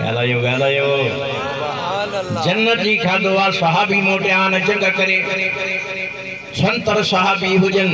ॻाल्हायो ॻाल्हायो जन्नत जी खाधो आहे सहाबी मोटिया न जग करे संतर सहाबी हुजन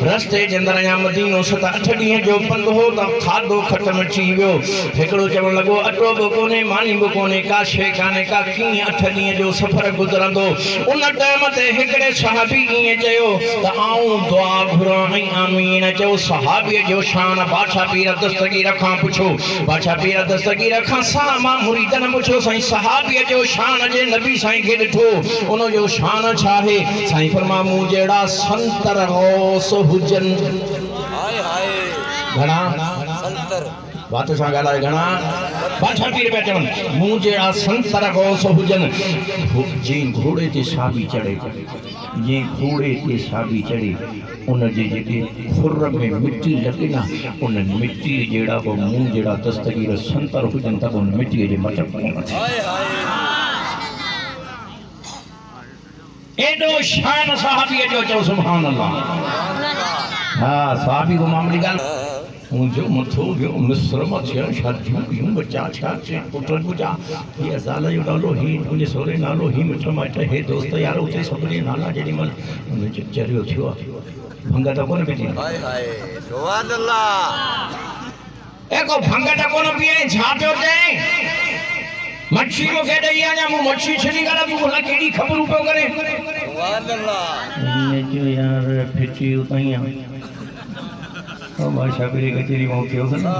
रस्ते जे अंदर या मदीनो 7-8 ॾींहं जो पंध हो त खाधो ख़त्म थी वियो हिकिड़ो चवण लॻो अटो बि कोन्हे मानी बि कोन्हे का शइ कान्हे का कीअं 8 ॾींहं जो सफ़र गुज़रंदो उन टाइम ते हिकिड़े सहाबी ईअं चयो त आऊं दुआ घुरां ऐं आमीन चयो सहाबीअ जो शान बादशाह पीर दस्तगीर खां पुछो बादशाह पीर दस्तगीर खां सामा मुरीदन पुछो साईं सहाबीअ जो शान जे नबी साईं खे ॾिठो उन जो शान छा आहे साईं फरमा मूं जहिड़ा संतर गौस हुजन हाय हाय घणा संतर बात सां ॻाल्हाए घणा बादशाह पीर पिया चवनि मूं जहिड़ा संतर गौस हुजन जीअं घोड़े ते साबी चढ़े जीअं घोड़े ते साबी चढ़े उन जे जेके खुर में मिट्टी लॻे न उन मिट्टी जहिड़ा बि मूं जहिड़ा दस्तगीर संतर हुजनि त उन मिट्टीअ जे मथां पवनि एडो शान सहाबीअ जो चओ सुभान अल्लाह हाँ सहाबी को मामली ॻाल्हि मुंहिंजो मथो वियो मिस्र में थिया शादियूं कयूं बच्चा छा पुटनि मुंहिंजा हीअ ज़ाल जो नालो ही मुंहिंजे सहुरे नालो ही मिट माइट हे दोस्त यार उते सभिनी नाला जेॾीमहिल हुन चरियो थियो आहे भंग त कोन पई थिए सुभान अल्लाह एको भंग त कोन पई छा पियो चए मच्छी मूंखे ॾेई आया मूं मच्छी छॾी करे तूं भला कहिड़ी ख़बरूं पियो करे सुभान अल्लाह जो यार फिटी उताई ओ भाषा पे कचेरी में क्यों ना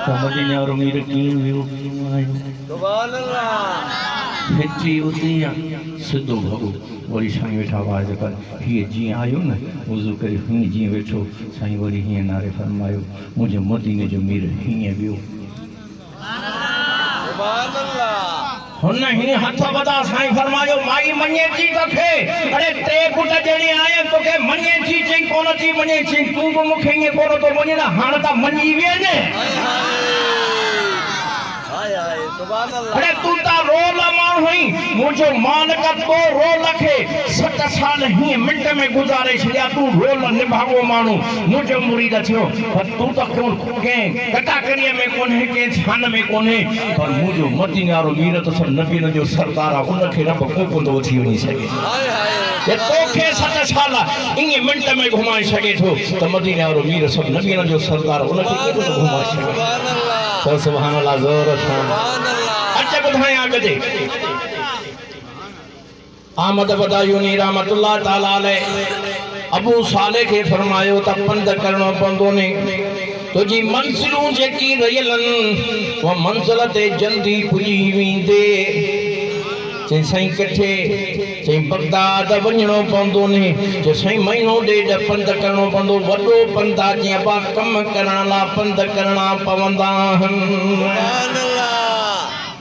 समझ नहीं और मेरे कीं वियो सुभान अल्लाह फिटी उतिया सिद्धो भगो वरी साईं वेठा आवाज़ कर हीअ जीअं आयो न वज़ू करे हीअं जीअं वेठो साईं वरी हीअं नारे फरमायो मुंहिंजे मदीने जो मीर हीअं वियो हुन ही हथ वधा साईं फरमायो माई मने थी तोखे अरे ते पुट जणी आए तोखे मने थी चई कोन थी मने थी तू भी मुखे ये कोन तो मने ना हाण ता मनी वे ने हाय हाय सुभान अल्लाह अरे तू ता रोल मां हुई मुझो मान का तो रोल रखे 7 साल ही मिनट में गुजारे छया तू रोल निभावो मानू मुझो मुरीद थियो पर तू तो कोन के कटाकरिया में कोन है के छान में कोन है पर मुझो मदीने वारो वीर तो सब नबी जो सरदार आ उन के रब को कोन थी वनी सके हाय हाय ये तोखे 7 साल इन मिनट में घुमाए सके थो तो मदीने वारो वीर सब नबी जो सरदार उन के को घुमाए सके सुभान अल्लाह तो सुभान अल्लाह जोर सुभान अल्लाह अच्छा बुधाए आगे दे अहमद बदायूनी रहमतुल्लाह ताला अलैह अबू साले के फरमायो त पंध करणो पवंदो ने तुझी मंजिलूं जेकी रहियलन वो मंजिल ते जल्दी पुजी वेंदे चई साईं किथे चई बगदाद वञणो पवंदो ने जे साईं महीनो ॾेढ पंध करणो पवंदो वॾो पंध आहे जीअं बा कम करण लाइ पंध करणा पवंदा आहिनि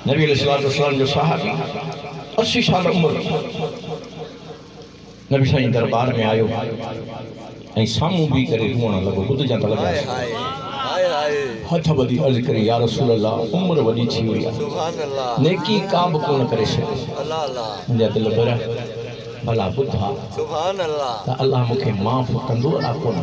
नबी अलैहिस्सलाम जो सहाबी 80 साल उम्र नबी साईं दरबार में आयो ऐं साम्हूं भी करे रोअण लॻो ॿुध जा त लॻा हथ ॿधी अर्ज़ करे या रसूल अल्लाह उम्र वॾी थी वई आहे सुभान अल्लाह नेकी का बि कोन करे सघे अल्लाह अल्लाह मुंहिंजा दिल भरिया भला ॿुधा सुभान अल्लाह त अल्लाह मूंखे माफ़ कंदो अलाह कोन